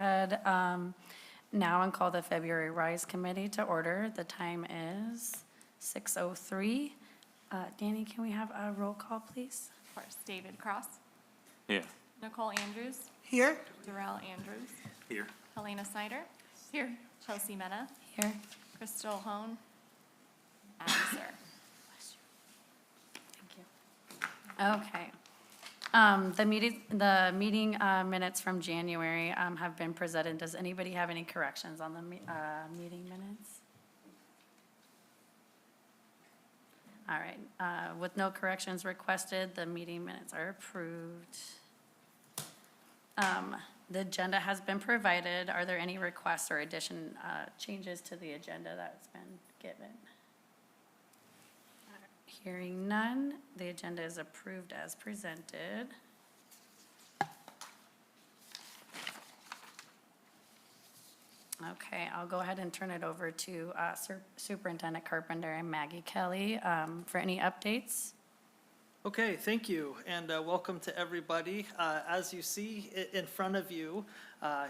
Now and call the February Rise Committee to order. The time is 6:03. Danny, can we have a roll call, please? Of course, David Cross, Here. Nicole Andrews, Here. Darrell Andrews, Here. Helena Snyder. Here. Chelsea Mena, Here. Crystal Hone, Adam Sir. Thank you. Okay. The meeting minutes from January have been presented. Does anybody have any corrections on the meeting minutes? All right, with no corrections requested, the meeting minutes are approved. The agenda has been provided. Are there any requests or changes to the agenda that's been given? Hearing none, the agenda is approved as presented. Okay, I'll go ahead and turn it over to Superintendent Carpenter and Maggie Kelly for any updates. Okay, thank you, and welcome to everybody. As you see in front of you,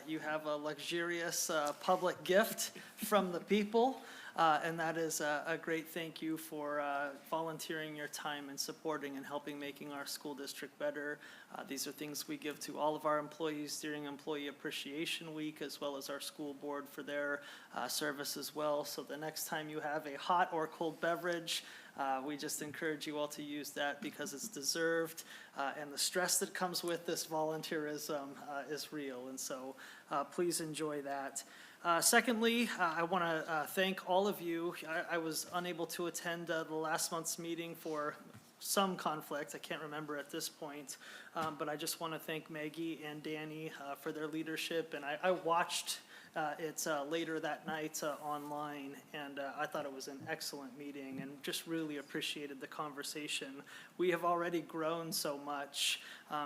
you have a luxurious public gift from the people, and that is a great thank you for volunteering your time and supporting and helping making our school district better. These are things we give to all of our employees during Employee Appreciation Week, as well as our school board for their service as well. So the next time you have a hot or cold beverage, we just encourage you all to use that because it's deserved, and the stress that comes with this volunteerism is real, and so please enjoy that. Secondly, I want to thank all of you. I was unable to attend the last month's meeting for some conflict. I can't remember at this point, but I just want to thank Maggie and Danny for their leadership, and I watched it later that night online, and I thought it was an excellent meeting and just really appreciated the conversation. We have already grown so much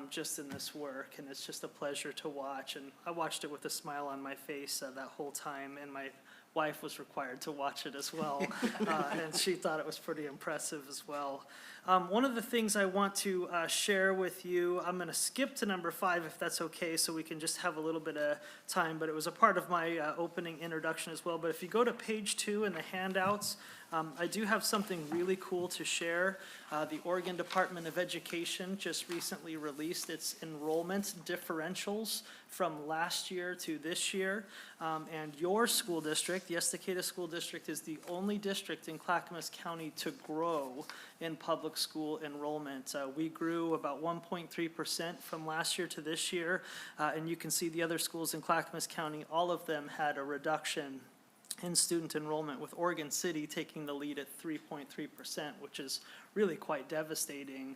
just in this work, and it's just a pleasure to watch, and I watched it with a smile on my face that whole time, and my wife was required to watch it as well, and she thought it was pretty impressive as well. One of the things I want to share with you, I'm going to skip to number 5 if that's okay, so we can just have a little bit of time, but it was a part of my opening introduction as well. But if you go to page 2 in the handouts, I do have something really cool to share. The Oregon Department of Education just recently released its enrollment differentials from last year to this year. And your school district, the Estacada School District, is the only district in Clackamas County to grow in public school enrollment. We grew about 1.3% from last year to this year. And you can see the other schools in Clackamas County, all of them had a reduction in student enrollment, with Oregon City taking the lead at 3.3%, which is really quite devastating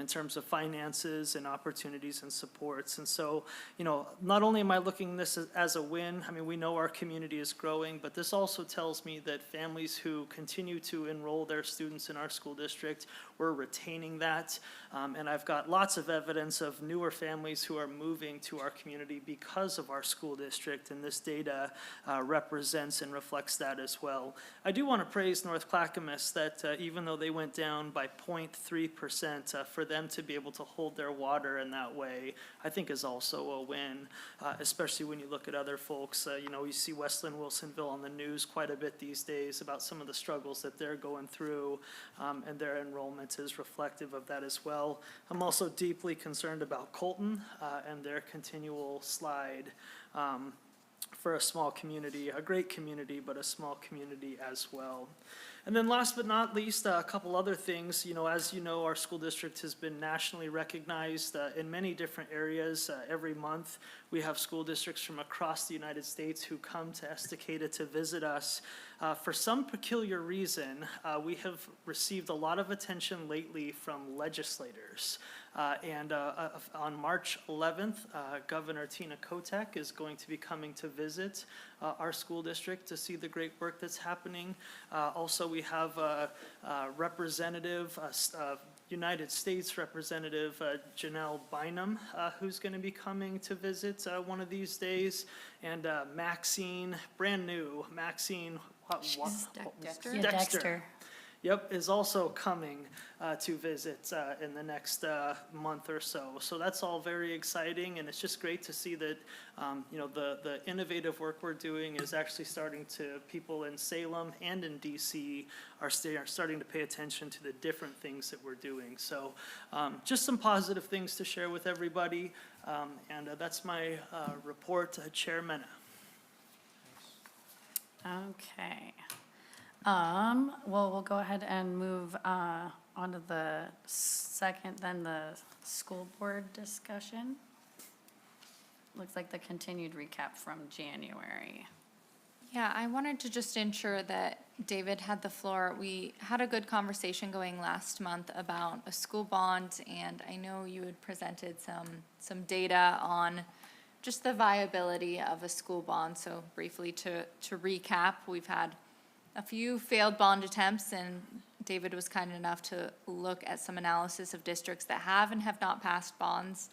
in terms of finances and opportunities and supports. And so, you know, not only am I looking this as a win, I mean, we know our community is growing, but this also tells me that families who continue to enroll their students in our school district, we're retaining that. And I've got lots of evidence of newer families who are moving to our community because of our school district, and this data represents and reflects that as well. I do want to praise North Clackamas that even though they went down by 0.3%, for them to be able to hold their water in that way, I think is also a win, especially when you look at other folks. You know, you see Westland Wilsonville on the news quite a bit these days about some of the struggles that they're going through, and their enrollment is reflective of that as well. I'm also deeply concerned about Colton and their continual slide. For a small community, a great community, but a small community as well. And then last but not least, a couple other things. You know, as you know, our school district has been nationally recognized in many different areas. Every month, we have school districts from across the United States who come to Estacada to visit us. For some peculiar reason, we have received a lot of attention lately from legislators. And on March 11th, Governor Tina Kotek is going to be coming to visit our school district to see the great work that's happening. Also, we have a representative, United States Representative Janelle Bynum, who's going to be coming to visit one of these days, and Maxine, brand new, Maxine Dexter. Yep, is also coming to visit in the next month or so. So that's all very exciting, and it's just great to see that, the innovative work we're doing is actually starting to, people in Salem and in DC are starting to pay attention to the different things that we're doing. So just some positive things to share with everybody, and that's my report, Chair Mena. Okay. Well, we'll go ahead and move on to the second, then the school board discussion. Looks like the continued recap from January. Yeah, I wanted to just ensure that David had the floor. We had a good conversation going last month about a school bond, and I know you had presented some data on just the viability of a school bond. So briefly to recap, we've had a few failed bond attempts, and David was kind enough to look at some analysis of districts that have and have not passed bonds,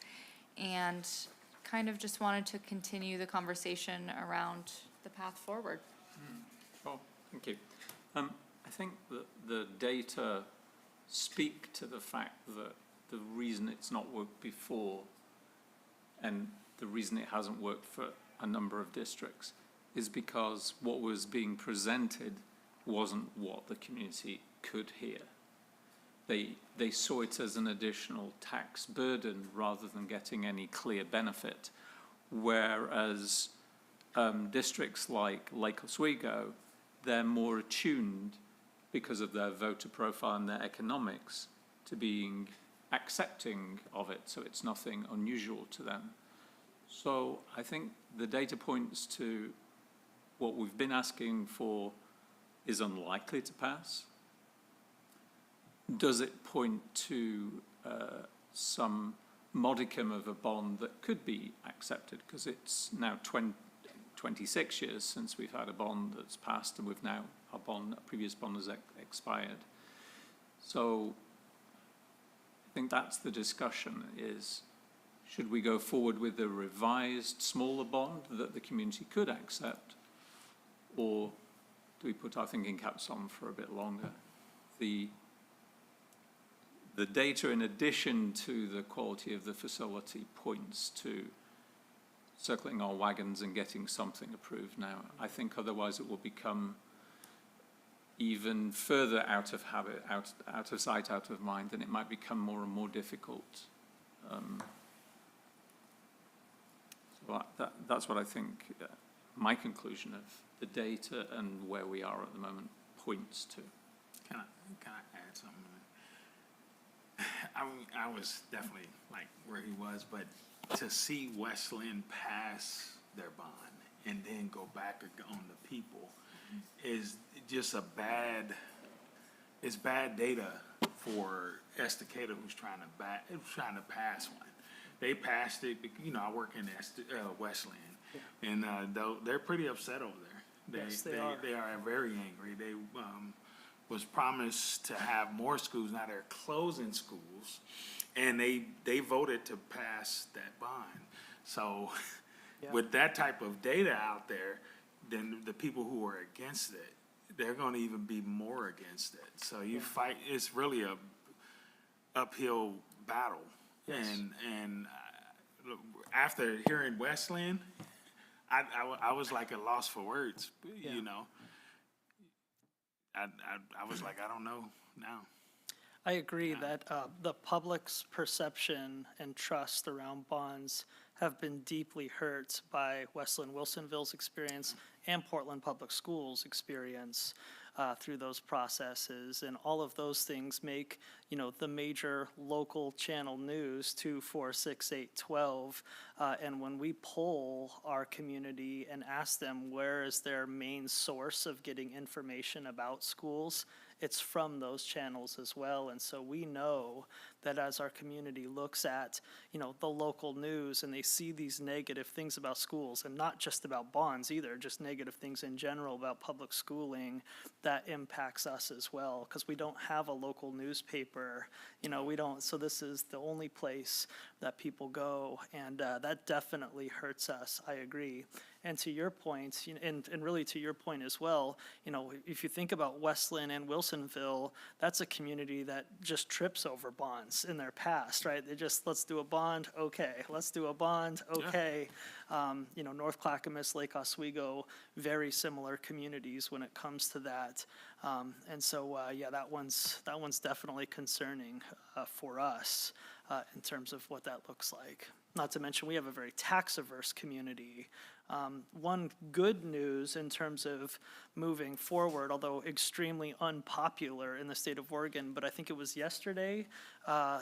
and kind of just wanted to continue the conversation around the path forward. Well, thank you. I think that the data speak to the fact that the reason it's not worked before and the reason it hasn't worked for a number of districts is because what was being presented wasn't what the community could hear. They saw it as an additional tax burden rather than getting any clear benefit, whereas districts like Lake Oswego, they're more attuned because of their voter profile and their economics to being accepting of it, so it's nothing unusual to them. So I think the data points to what we've been asking for is unlikely to pass. Does it point to some modicum of a bond that could be accepted? Because it's now 26 years since we've had a bond that's passed, and we've now, a previous bond has expired. So I think that's the discussion, is should we go forward with a revised smaller bond that the community could accept, or do we put our thinking caps on for a bit longer? The data, in addition to the quality of the facility, points to circling our wagons and getting something approved now. I think otherwise it will become even further out of habit, out of sight, out of mind, and it might become more and more difficult. So that's what I think my conclusion of the data and where we are at the moment points to. Can I add something? I was definitely like where he was, but to see Westland pass their bond and then go back on the people is just it's bad data for Estacada who's trying to pass one. They passed it, I work in Westland, and they're pretty upset over there. Yes, they are. They are very angry. They was promised to have more schools. Now they're closing schools, and they voted to pass that bond. So Yeah. with that type of data out there, then the people who are against it, they're going to even be more against it. So you fight. It's really a uphill battle. Yes. And after hearing Westland, I was like at loss for words. Yeah. I was like, I don't know now. I agree that the public's perception and trust around bonds have been deeply hurt by Westland Wilsonville's experience and Portland Public Schools' experience through those processes. And all of those things make, the major local channel news 2, 4, 6, 8, 12. And when we poll our community and ask them where is their main source of getting information about schools, it's from those channels as well. And so we know that as our community looks at, the local news and they see these negative things about schools, and not just about bonds either, just negative things in general about public schooling, that impacts us as well, because we don't have a local newspaper, we don't, so this is the only place that people go, and that definitely hurts us, I agree. And to your point, and really to your point as well, if you think about Westland and Wilsonville, that's a community that just trips over bonds in their past, right? They just, let's do a bond, okay. Let's do a bond, okay. North Clackamas, Lake Oswego, very similar communities when it comes to that. And so, that one's definitely concerning for us in terms of what that looks like. Not to mention, we have a very tax-averse community. One good news in terms of moving forward, although extremely unpopular in the state of Oregon, but I think it was yesterday,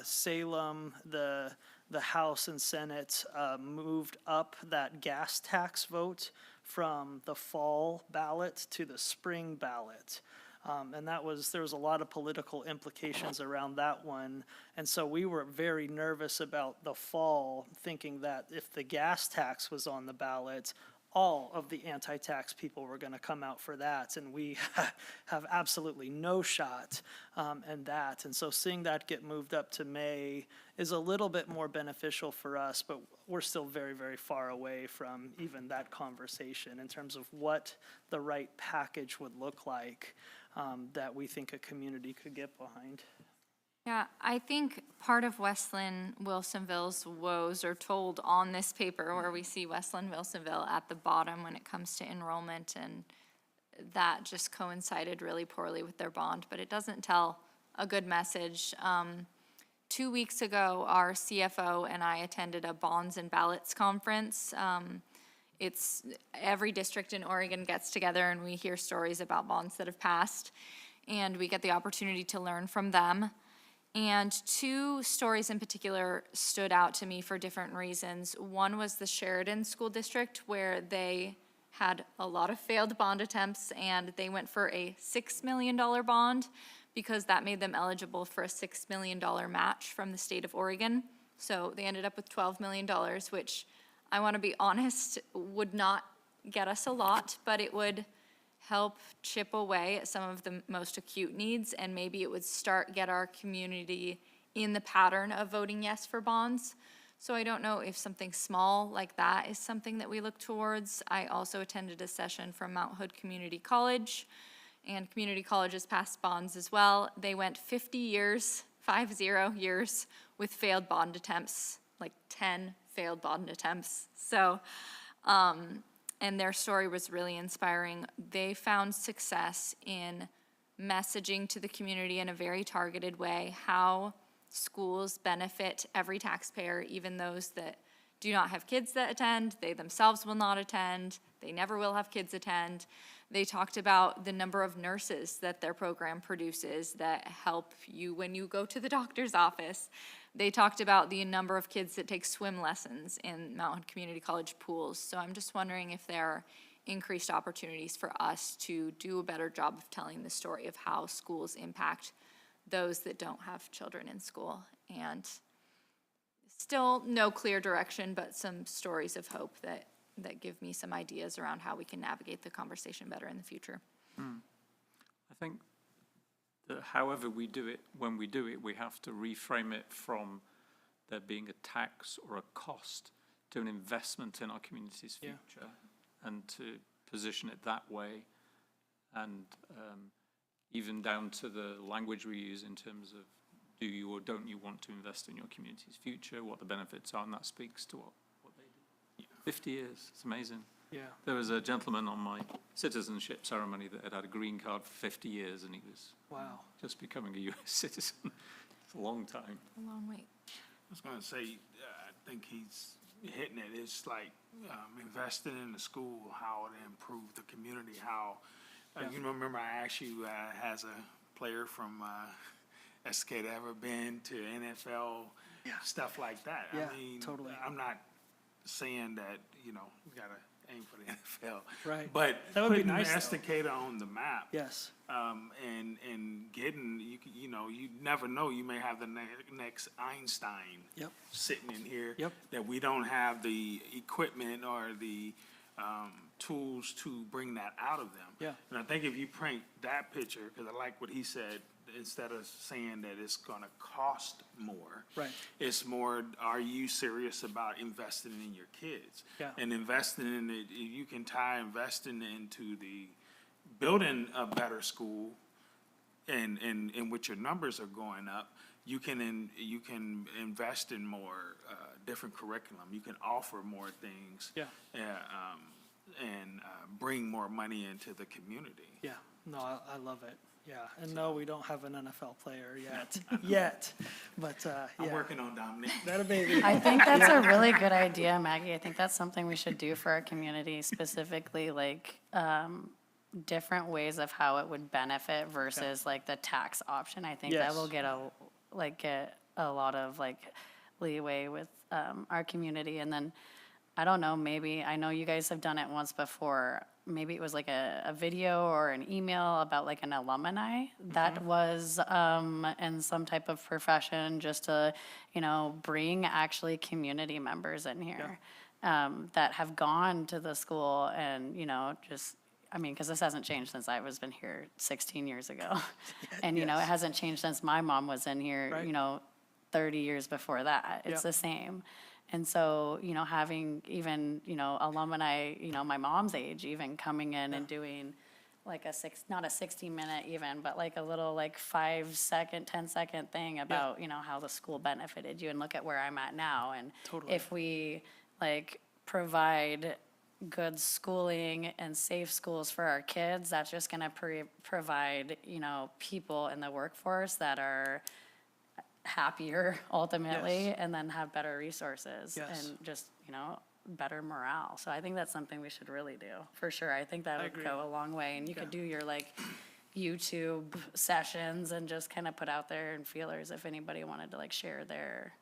Salem, the House and Senate moved up that gas tax vote from the fall ballot to the spring ballot. And there was a lot of political implications around that one. And so we were very nervous about the fall, thinking that if the gas tax was on the ballot, all of the anti-tax people were going to come out for that. And we have absolutely no shot in that. And so seeing that get moved up to May is a little bit more beneficial for us, but we're still very, very far away from even that conversation in terms of what the right package would look like. That we think a community could get behind. Yeah, I think part of Westland Wilsonville's woes are told on this paper, where we see Westland Wilsonville at the bottom when it comes to enrollment, and that just coincided really poorly with their bond, but it doesn't tell a good message. 2 weeks ago, our CFO and I attended a bonds and ballots conference. It's every district in Oregon gets together and we hear stories about bonds that have passed, and we get the opportunity to learn from them. And 2 stories in particular stood out to me for different reasons. One was the Sheridan School District, where they had a lot of failed bond attempts, and they went for a $6 million bond because that made them eligible for a $6 million match from the state of Oregon. So they ended up with $12 million, which, I want to be honest, would not get us a lot, but it would help chip away at some of the most acute needs, and maybe it would get our community in the pattern of voting yes for bonds. So I don't know if something small like that is something that we look towards. I also attended a session from Mount Hood Community College, and community colleges passed bonds as well. They went 50 years, 50 years, with failed bond attempts, like 10 failed bond attempts. So, and their story was really inspiring. They found success in messaging to the community in a very targeted way how schools benefit every taxpayer, even those that do not have kids that attend. They themselves will not attend. They never will have kids attend. They talked about the number of nurses that their program produces that help you when you go to the doctor's office. They talked about the number of kids that take swim lessons in Mount Hood Community College pools. So I'm just wondering if there are increased opportunities for us to do a better job of telling the story of how schools impact those that don't have children in school. And still no clear direction, but some stories of hope that give me some ideas around how we can navigate the conversation better in the future. I think that however we do it, when we do it, we have to reframe it from there being a tax or a cost to an investment in our community's future, and to position it that way, and even down to the language we use in terms of do you or don't you want to invest in your community's future, what the benefits are, and that speaks to what they do. 50 years, it's amazing. Yeah. There was a gentleman on my citizenship ceremony that had a green card for 50 years, and he was Wow. just becoming a U.S. citizen. It's a long time. A long wait. I was gonna say, I think he's hitting it. It's like investing in the school, how it improved the community, how, you remember I asked you, has a player from Escada ever been to NFL, stuff like that? Yeah, I mean, totally. I'm not saying that, we gotta aim for the NFL. Right. But That would be putting nice, though. Estacada on the map. Yes, And getting, you know, you never know, you may have the next Einstein. Yep. Sitting in here. Yep. That we don't have the equipment or the, tools to bring that out of them. Yeah. And I think if you print that picture, because I like what he said, instead of saying that it's gonna cost more. Right. It's more, are you serious about investing in your kids? Yeah. And investing in it, you can tie investing into the building a better school and in which your numbers are going up, you can invest in more, different curriculum. You can offer more things. Yeah. And bring more money into the community. yeah, no, I love it, yeah, and no, we don't have an NFL player yet, but, I'm yeah, working on Dominic. that a baby. I think that's a really good idea, Maggie. I think that's something we should do for our community, specifically like different ways of how it would benefit versus like the tax option. I think that Yes. will get a lot of like leeway with our community. And then, I don't know, maybe, I know you guys have done it once before. Maybe it was like a video or an email about like an alumni that was in some type of profession, just to, you know, bring actually community members in here that have gone to the school and, you know, just, I mean, because this hasn't changed since I was been here 16 years ago. And, you know, it Yes. hasn't changed since my mom was in here, Right. you know, 30 years before that. It's Yep. the same. And so, you know, having even, you know, alumni, you know, my mom's age, even coming in and doing like not a 60-minute even, but like a little like 5-second, 10-second thing about, you know, how the school benefited you, and look at where I'm at now. And Totally. if we like provide good schooling and safe schools for our kids, that's just gonna provide, you know, people in the workforce that are happier ultimately, Yes. and then have better resources Yes. and just, you know, better morale. So I think that's something we should really do, for sure. I think that I would agree. go a long way, and you could Yeah. do your like YouTube sessions and just kind of put out there and feelers if anybody wanted to like share their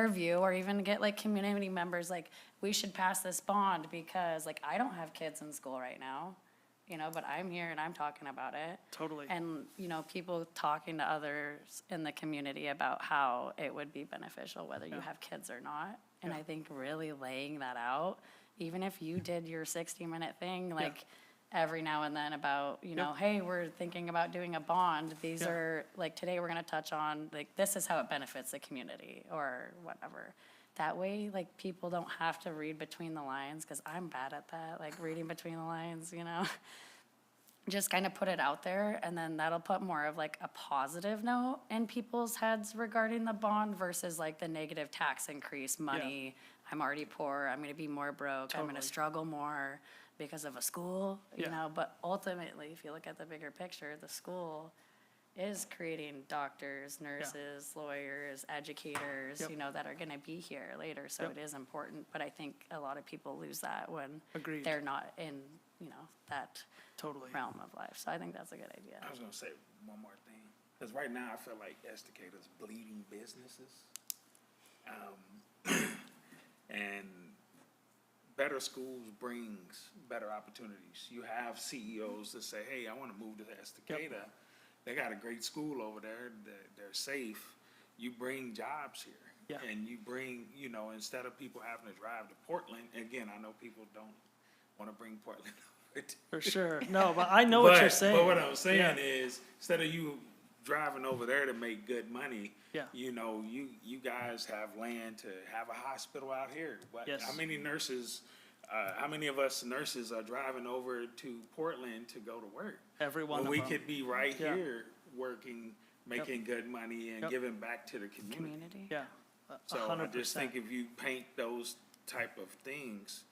view, or even get like community members, like, we should pass this bond because like I don't have kids in school right now, you know, but I'm here and I'm talking about it. Totally. And, you know, people talking to others in the community about how it would be beneficial whether you have kids or not. And I think really laying that out, even if you did your 60-minute thing, like every now and then about, you know, hey, we're thinking about doing a bond. These Yeah. are, like, today we're gonna touch on, like, this is how it benefits the community or whatever. That way, like, people don't have to read between the lines, because I'm bad at that, like, reading between the lines, you know? Just kind of put it out there, and then that'll put more of like a positive note in people's heads regarding the bond versus like the negative tax increase money. I'm already poor, I'm gonna be more broke, I'm Totally. gonna struggle more because of a school, you Yeah. know? But ultimately, if you look at the bigger picture, the school is creating doctors, nurses, lawyers, educators, Yep. you know, that are gonna be here later, so Yep. it is important. But I think a lot of people lose that when Agreed. they're not in, you know, that Totally. realm of life. So I think that's a good idea. I was gonna say one more thing, because right now I feel like Estacada's bleeding businesses. And better schools brings better opportunities. You have CEOs that say, hey, I wanna move to Estacada. They got a great school over there, they're safe. You bring jobs here. Yeah. And you bring, you know, instead of people having to drive to Portland, again, I know people don't wanna bring Portland over to For sure. No, but I know what you're saying. But what I'm saying Yeah. is, instead of you driving over there to make good money, Yeah. you know, you guys have land to have a hospital out here. Yes. How many nurses, how many of us nurses are driving over to Portland to go to work? Every one When of we them. could be right Yeah. here, working, making good money and Yep. giving back to the community. Community. Yeah. So I 100%. just think if you paint those type of things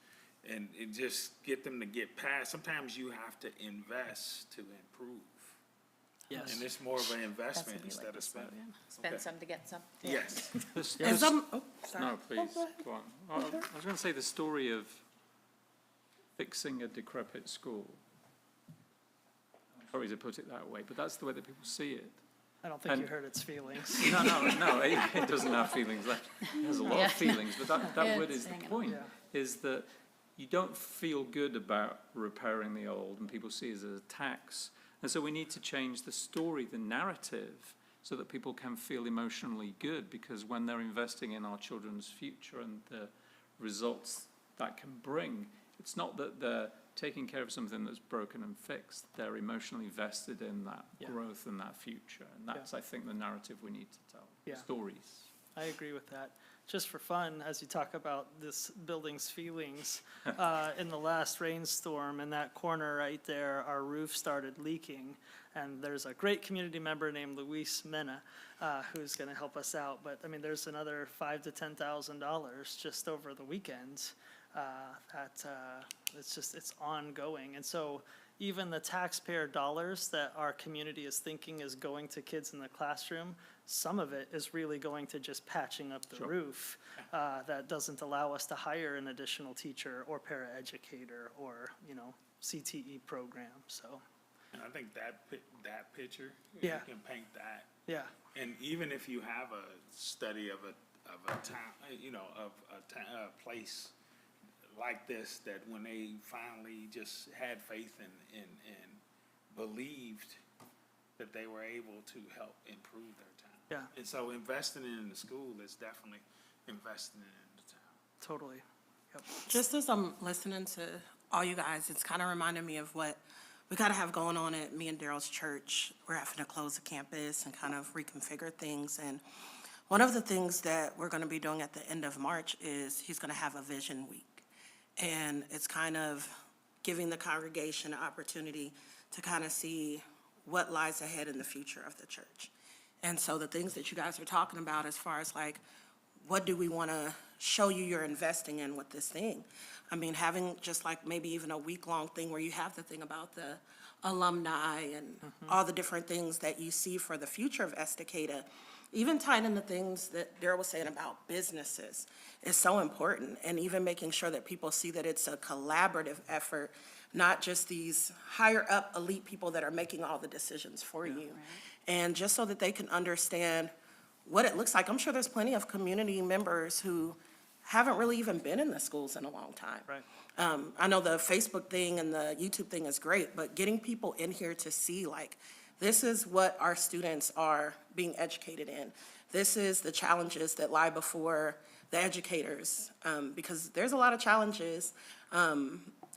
and it just get them to get past, sometimes you have to invest to improve. Yes. And it's more of an That's investment what we instead like of to spending. slogan. Spend Okay. some to get some. Yes. And some, No, please, go on. I was going to say the story of fixing a decrepit school. I'm sorry to put it that way, but that's the way that people see it. I don't think you And- hurt its feelings. No, it doesn't have feelings left. It has a lot Yeah. of feelings, but that word It's is the hanging on. point, Yeah. is that you don't feel good about repairing the old, and people see it as a tax. And so we need to change the story, the narrative, so that people can feel emotionally good, because when they're investing in our children's future and the results that can bring, it's not that they're taking care of something that's broken and fixed. They're emotionally vested in that Yeah. growth and that future. And that's, I think, the narrative we need to tell. Yeah. Stories. I agree with that. Just for fun, as you talk about this building's feelings, in the last rainstorm, in that corner right there, our roof started leaking. And there's a great community member named Luis Mena, who's gonna help us out. But, I mean, there's another $5,000 to $10,000 just over the weekend, it's ongoing. And so even the taxpayer dollars that our community is thinking is going to kids in the classroom, some of it is really going to just patching up the Sure. roof. That doesn't allow us to hire an additional teacher or paraeducator or, CTE program, so, And I think that picture, Yeah. you can paint that. yeah, And even if you have a study of a town, a place like this, that when they finally just had faith and believed that they were able to help improve their town. yeah, And so investing in the school is definitely investing in the town. totally. Yep. Just as I'm listening to all you guys, it's kind of reminding me of what we gotta have going on at me and Daryl's church. We're having to close the campus and kind of reconfigure things. And one of the things that we're gonna be doing at the end of March is he's gonna have a vision week. And it's kind of giving the congregation an opportunity to kind of see what lies ahead in the future of the church. And so the things that you guys are talking about as far as like, what do we want to show you you're investing in with this thing? I mean, having just like maybe even a week-long thing where you have the thing about the alumni and all the different things that you see for the future of Estacada, even tying in the things that Daryl was saying about businesses is so important. And even making sure that people see that it's a collaborative effort, not just these higher up elite people that are making all the decisions for you. And just so that they can understand what it looks like. I'm sure there's plenty of community members who haven't really even been in the schools in a long time. Right. I know the Facebook thing and the YouTube thing is great, but getting people in here to see, like, this is what our students are being educated in. This is the challenges that lie before the educators, because there's a lot of challenges.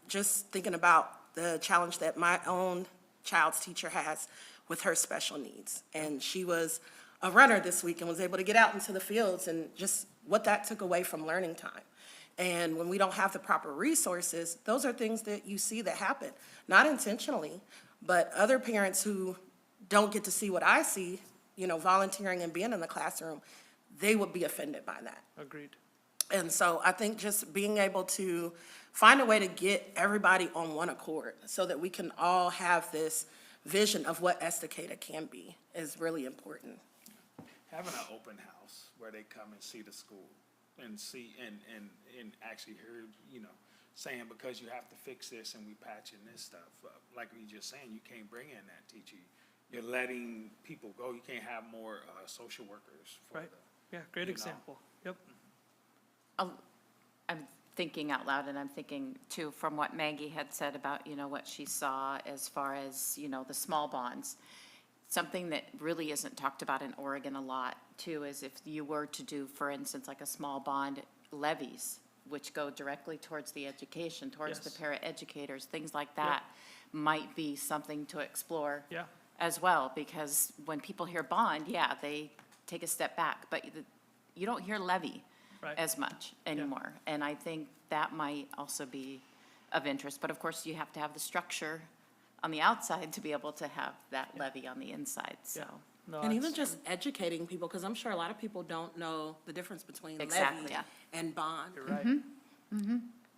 Just thinking about the challenge that my own child's teacher has with her special needs. And she was a runner this week and was able to get out into the fields and just what that took away from learning time. And when we don't have the proper resources, those are things that you see that happen, not intentionally, but other parents who don't get to see what I see, volunteering and being in the classroom, they would be offended by that. Agreed. And so I think just being able to find a way to get everybody on one accord so that we can all have this vision of what Estacada can be is really important. Having an open house where they come and see the school and see, and actually hear, saying because you have to fix this and we patching this stuff up. Like we just saying, you can't bring in that teacher. You're letting people go. You can't have more social workers for Right. Yeah, great you know. example. Yep. I'm thinking out loud, and I'm thinking too, from what Maggie had said about, what she saw as far as, the small bonds. Something that really isn't talked about in Oregon a lot too is if you were to do, for instance, like a small bond levies, which go directly towards the education, towards the Yes. paraeducators, things like that, might be something to explore Yeah. as well, because when people hear bond, yeah, they take a step back, but you don't hear levy Right. as much anymore. And I think that might also be of interest. But of course, you have to have the structure on the outside to be able to have that levy on the inside, so. No, And even that's- just educating people, because I'm sure a lot of people don't know the difference between Exactly. levy Yeah. and bond. You're right.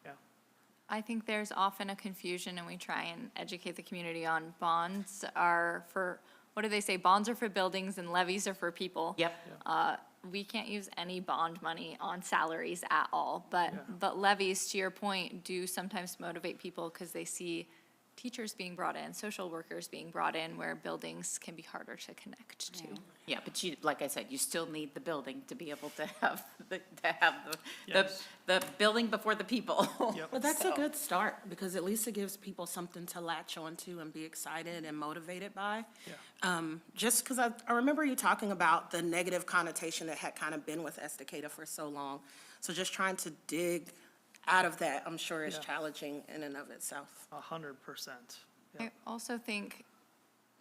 Yeah. I think there's often a confusion, and we try and educate the community on bonds are for, what do they say? Bonds are for buildings and levies are for people. Yep. We can't use any bond money on salaries at all, but levies, to your point, do sometimes motivate people because they see teachers being brought in, social workers being brought in, where buildings can be harder to connect to. Yeah, but you, like I said, you still need the building to be able to have Yes. the building before the people. Well, that's a So- good start, because at least it gives people something to latch onto and be excited and motivated by. Just because I remember you talking about the negative connotation that had kind of been with Estacada for so long. So just trying to dig out of that, I'm sure is Yeah. challenging in and of itself. 100%. I also think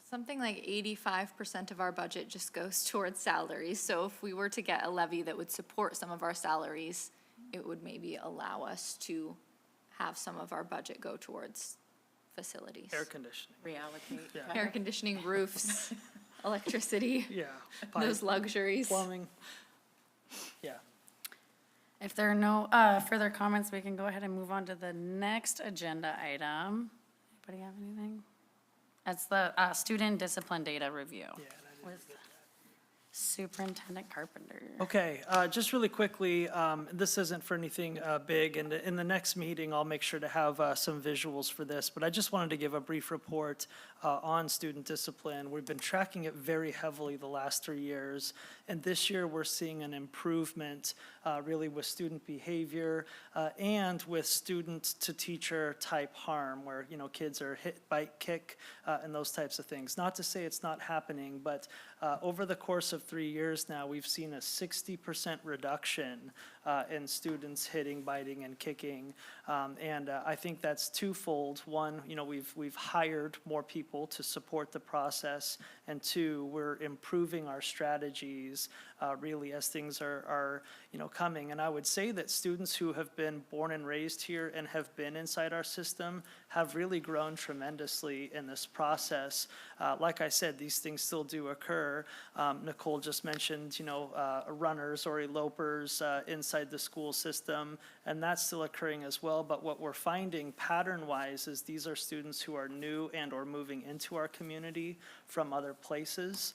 something like 85% of our budget just goes towards salaries. So if we were to get a levy that would support some of our salaries, it would maybe allow us to have some of our budget go towards facilities. Air conditioning, Reallocate. Yeah. Air conditioning, roofs, electricity, yeah. those Pipe, luxuries. plumbing, yeah. If there are no further comments, we can go ahead and move on to the next agenda item. Anybody have anything? That's the student discipline data review with Superintendent Carpenter. Okay, just really quickly, this isn't for anything big, and in the next meeting, I'll make sure to have some visuals for this, but I just wanted to give a brief report on student discipline. We've been tracking it very heavily the last 3 years, and this year, we're seeing an improvement really with student behavior and with student-to-teacher type harm, where, you know, kids are hit, bite, kick, and those types of things. Not to say it's not happening, but over the course of 3 years now, we've seen a 60% reduction in students hitting, biting, and kicking. And I think that's twofold. One, you know, we've hired more people to support the process, and two, we're improving our strategies really as things are you know, coming. And I would say that students who have been born and raised here and have been inside our system have really grown tremendously in this process. Like I said, these things still do occur. Nicole just mentioned, you know, runners or elopers inside the school system, and that's still occurring as well. But what we're finding pattern-wise is these are students who are new and or moving into our community from other places,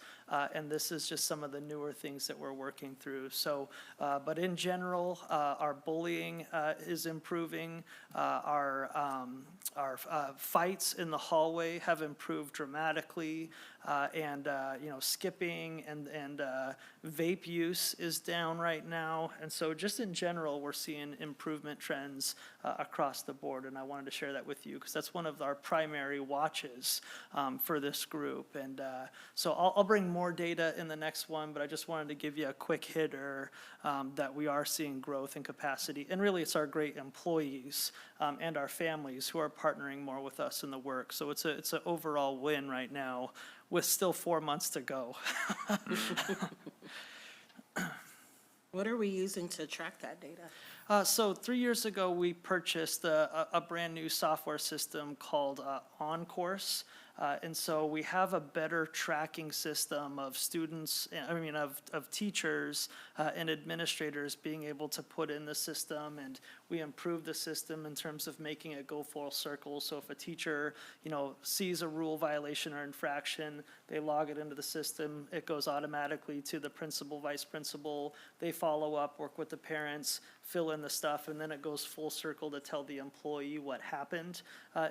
and this is just some of the newer things that we're working through. So, but in general, our bullying is improving. Our fights in the hallway have improved dramatically, and you know, skipping and vape use is down right now. And so just in general, we're seeing improvement trends across the board, and I wanted to share that with you because that's one of our primary watches for this group. And so I'll bring more data in the next one, but I just wanted to give you a quick hitter that we are seeing growth in capacity. And really, it's our great employees and our families who are partnering more with us in the work. So it's an overall win right now, with still 4 months to go. What are we using to track that data? So 3 years ago, we purchased a brand-new software system called OnCourse. And so we have a better tracking system of students, of teachers and administrators being able to put in the system. And we improved the system in terms of making it go full circle. So if a teacher, you know, sees a rule violation or infraction, they log it into the system. It goes automatically to the principal, vice principal. They follow up, work with the parents, fill in the stuff, and then it goes full circle to tell the employee what happened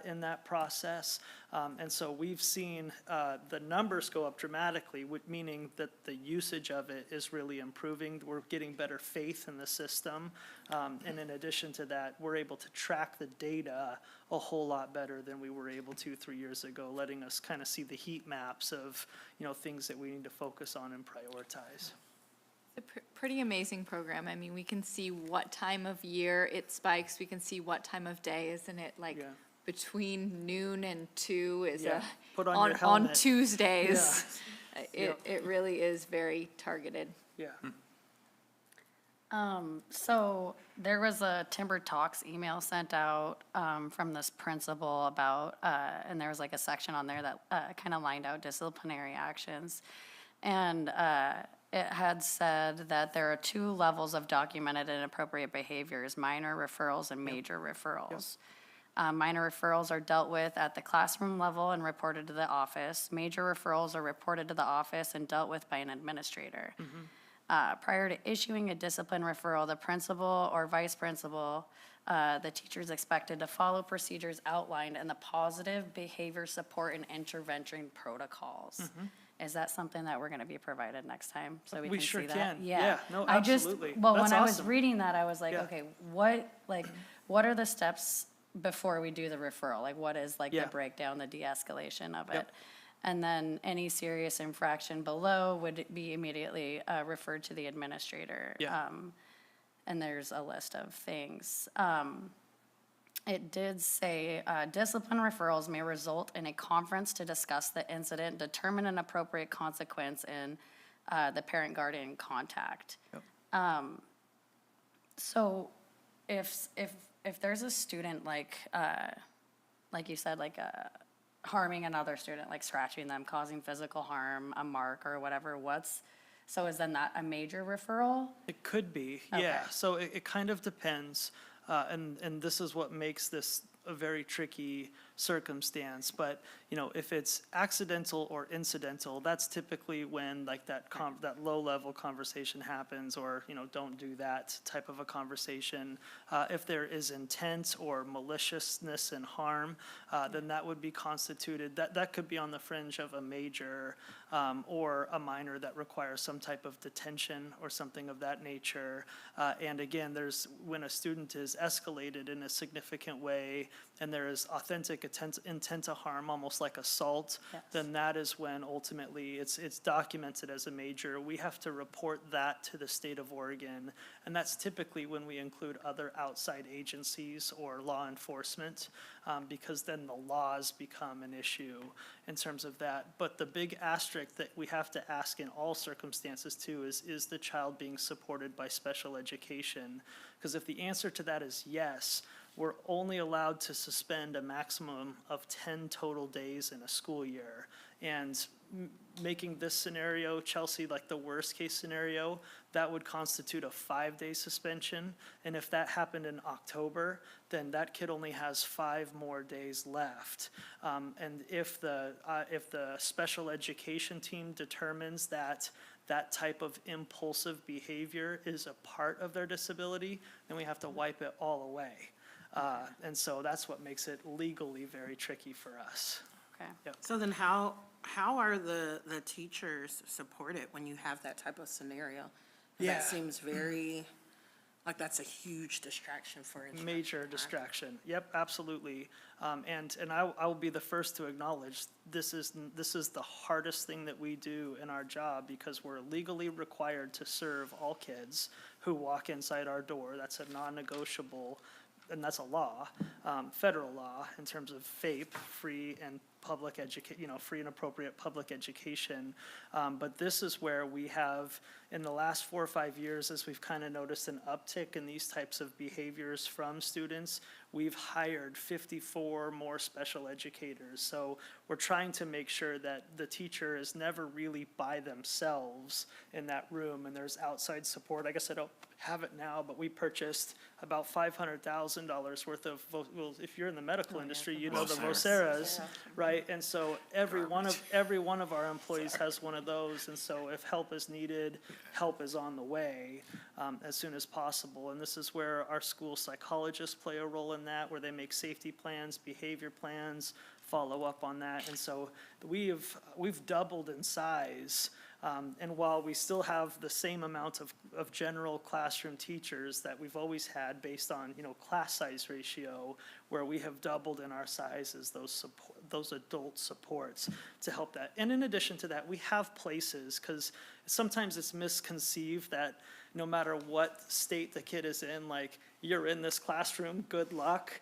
in that process. And so we've seen the numbers go up dramatically, meaning that the usage of it is really improving. We're getting better faith in the system. And in addition to that, we're able to track the data a whole lot better than we were able to 3 years ago, letting us kind of see the heat maps of, you know, things that we need to focus on and prioritize. A pretty amazing program. I mean, we can see what time of year it spikes. We can see what time of day, isn't it? Like Yeah. between noon and 2 is Yeah. Put on your on helmet. Tuesdays. Yep. It really is very targeted. Yeah. So there was a Timber Talks email sent out from this principal about, and there was like a section on there that kind of lined out disciplinary actions. And it had said that there are 2 levels of documented inappropriate behaviors: minor referrals and major referrals. Minor referrals are dealt with at the classroom level and reported to the office. Major referrals are reported to the office and dealt with by an administrator. Prior to issuing a discipline referral, the principal or vice principal The teacher is expected to follow procedures outlined in the positive behavior support and intervention protocols. Is that something that we're gonna be provided next time, so we We can sure see that? can. Yeah, no, I just- absolutely. Well, when That's I was awesome. reading that, I was like, Yeah. okay, what are the steps before we do the referral? Like, what is like the Yeah. breakdown, the de-escalation of Yep. it? And then any serious infraction below would be immediately referred to the administrator. Yeah. And there's a list of things. It did say, discipline referrals may result in a conference to discuss the incident, determine an appropriate consequence in the parent-guardian contact. So if there's a student like you said, harming another student, like scratching them, causing physical harm, a mark or whatever, so is then that a major referral? It could be, Okay. yeah. So it kind of depends, and this is what makes this a very tricky circumstance. But, you know, if it's accidental or incidental, that's typically when like that low-level conversation happens, or, you know, don't do that type of a conversation. If there is intent or maliciousness and harm, then that would be constituted, that could be on the fringe of a major or a minor that requires some type of detention or something of that nature. And again, when a student is escalated in a significant way and there is authentic intent to harm, almost like assault, Yes. then that is when ultimately it's documented as a major. We have to report that to the state of Oregon, and that's typically when we include other outside agencies or law enforcement, because then the laws become an issue in terms of that. But the big asterisk that we have to ask in all circumstances too is the child being supported by special education? Because if the answer to that is yes, we're only allowed to suspend a maximum of 10 total days in a school year. And making this scenario, Chelsea, like the worst-case scenario, that would constitute a 5-day suspension. And if that happened in October, then that kid only has 5 more days left. And if the special education team determines that that type of impulsive behavior is a part of their disability, then we have to wipe it all away. And so that's what makes it legally very tricky for us. Okay. So then how are the teachers supported when you have that type of scenario? Yeah. That seems very, like that's a huge distraction for instruction. Major distraction. Yep, absolutely. And I will be the first to acknowledge this is the hardest thing that we do in our job, because we're legally required to serve all kids who walk inside our door. That's a non-negotiable, and that's a law, federal law, in terms of FAPE, free and public free and appropriate public education. But this is where we have, in the last 4 or 5 years, as we've kind of noticed an uptick in these types of behaviors from students, we've hired 54 more special educators. So we're trying to make sure that the teacher is never really by themselves in that room, and there's outside support. I guess I don't have it now, but we purchased about $500,000 worth of, well, if you're in the medical industry, you know the Voceras, right? And so every one of our employees has one of those, and so if help is needed, help is on the way as soon as possible. And this is where our school psychologists play a role in that, where they make safety plans, behavior plans, follow up on that. And so we've doubled in size. And while we still have the same amount of general classroom teachers that we've always had based on, class size ratio, where we have doubled in our size as those adult supports to help that. And in addition to that, we have places, because sometimes it's misconceived that no matter what state the kid is in, like, you're in this classroom, good luck.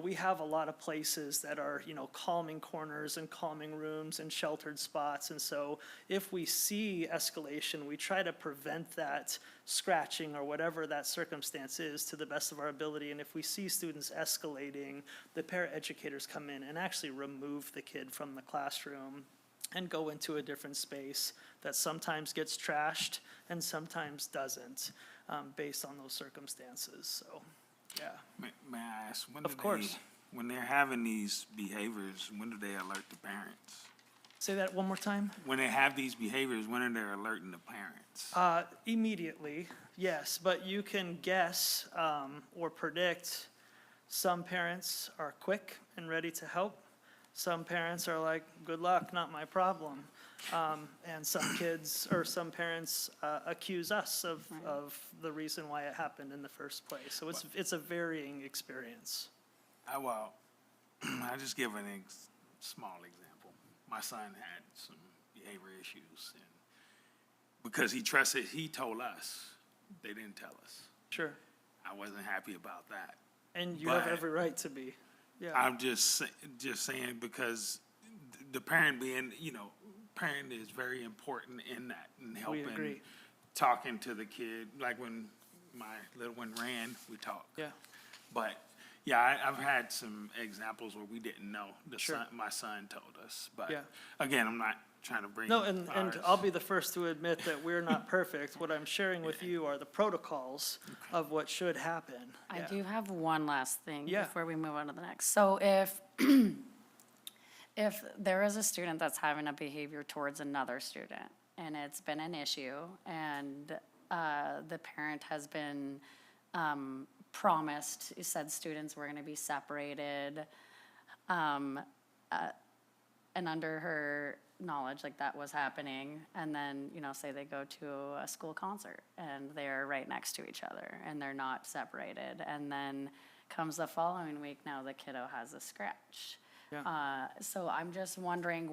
We have a lot of places that are, calming corners and calming rooms and sheltered spots. And so if we see escalation, we try to prevent that scratching or whatever that circumstance is to the best of our ability. And if we see students escalating, the paraeducators come in and actually remove the kid from the classroom and go into a different space that sometimes gets trashed and sometimes doesn't, based on those circumstances. So, yeah. May I ask, Of course. when they're having these behaviors, when do they alert the parents? Say that one more time? When they have these behaviors, when are they alerting the parents? Immediately, yes, but you can guess or predict. Some parents are quick and ready to help. Some parents are like, good luck, not my problem. And some kids, or some parents accuse us of the reason why it happened in the first place. So it's a varying experience. Well, I'll just give small example. My son had some behavior issues, and because he told us, they didn't tell us. Sure. I wasn't happy about that. And you have But- every right to be. Yeah. I'm just saying because the parent being, parent is very important in that and helping, agree. talking to the kid. Like when my little one ran, we talked. Yeah. But yeah, I've had some examples where we didn't know. Sure. My son told us. But Yeah. again, I'm not trying to bring. No, and ours. I'll be the first to admit that we're not perfect. What I'm sharing with you are the protocols of what should happen. I Yeah. do have one last thing Yeah. before we move on to the next. So if there is a student that's having a behavior towards another student, and it's been an issue, and the parent has been promised, said students were gonna be separated, and under her knowledge, like that was happening, and then, say they go to a school concert, and they're right next to each other, and they're not separated, and then comes the following week, now the kiddo has a scratch. Yeah. So I'm just wondering,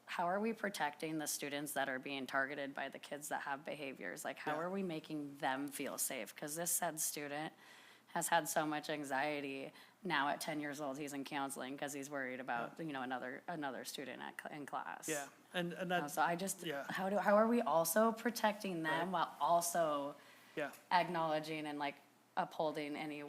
how are we protecting the students that are being targeted by the kids that have behaviors? Like, how Yeah. are we making them feel safe? Because this said student has had so much anxiety. Now at 10 years old, he's in counseling because he's worried about, another student in class. Yeah, and that, So I just, Yeah. how are we also protecting them while also yeah. acknowledging and like upholding any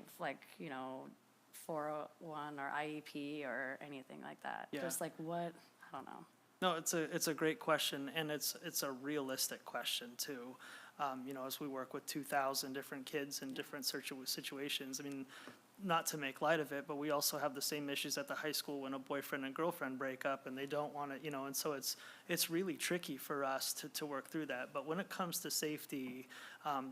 401 or IEP or anything like that? Yeah. Just like what, I don't know. No, it's a great question, and it's a realistic question too. As we work with 2,000 different kids in different situations, I mean, not to make light of it, but we also have the same issues at the high school when a boyfriend and girlfriend break up and they don't want to, and so it's really tricky for us to work through that. But when it comes to safety,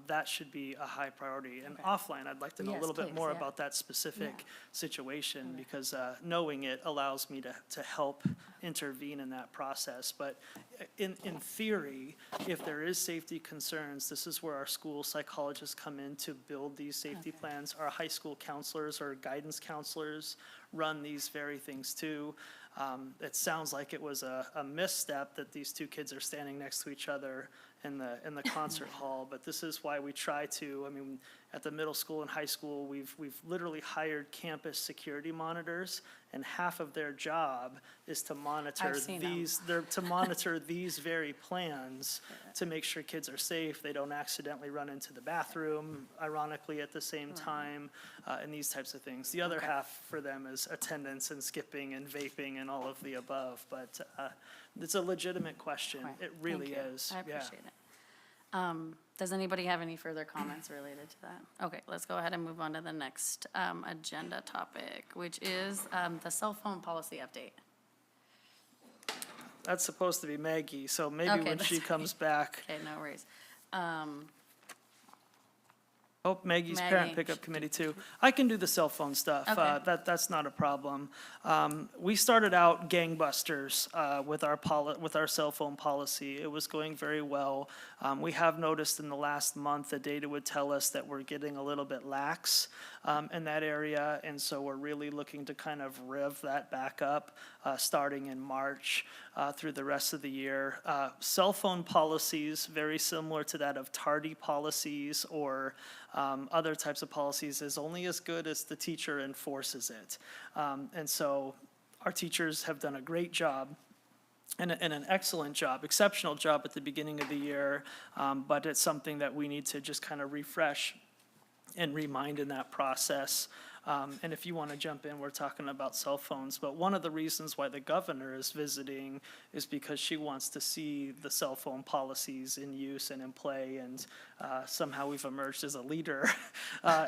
that should be a high priority. And offline, I'd like to know a Yes, little bit please, more yeah. about that specific situation, because knowing it allows me to help intervene in that process. But in theory, if there is safety concerns, this is where our school psychologists come in to build these safety plans. Our high school counselors or guidance counselors run these very things too. It sounds like it was a misstep that these two kids are standing next to each other in the concert hall, but this is why we try to, at the middle school and high school, we've literally hired campus security monitors, and half of their job is to monitor I've seen them. to monitor these very plans to make sure kids are safe, they don't accidentally run into the bathroom, ironically at the same time, and these types of things. The other half for them is attendance and skipping and vaping and all of the above, but it's a legitimate question. Okay, It really thank you. is. I Yeah. appreciate it. Does anybody have any further comments related to that? Okay, let's go ahead and move on to the next agenda topic, which is the cell phone policy update. That's supposed to be Maggie, so maybe Okay, when she that's comes back, Okay, no worries. oh, Maggie's parent Maggie. pickup committee too. I can do the cell phone stuff. Okay. That's not a problem. We started out gangbusters with our cell phone policy. It was going very well. We have noticed in the last month, the data would tell us that we're getting a little bit lax in that area, and so we're really looking to kind of rev that back up starting in March through the rest of the year. Cell phone policies, very similar to that of tardy policies or other types of policies, is only as good as the teacher enforces it. And so our teachers have done a great job and an excellent job, exceptional job at the beginning of the year, but it's something that we need to just kind of refresh and remind in that process. And if you want to jump in, we're talking about cell phones. But one of the reasons why the governor is visiting is because she wants to see the cell phone policies in use and in play. And somehow we've emerged as a leader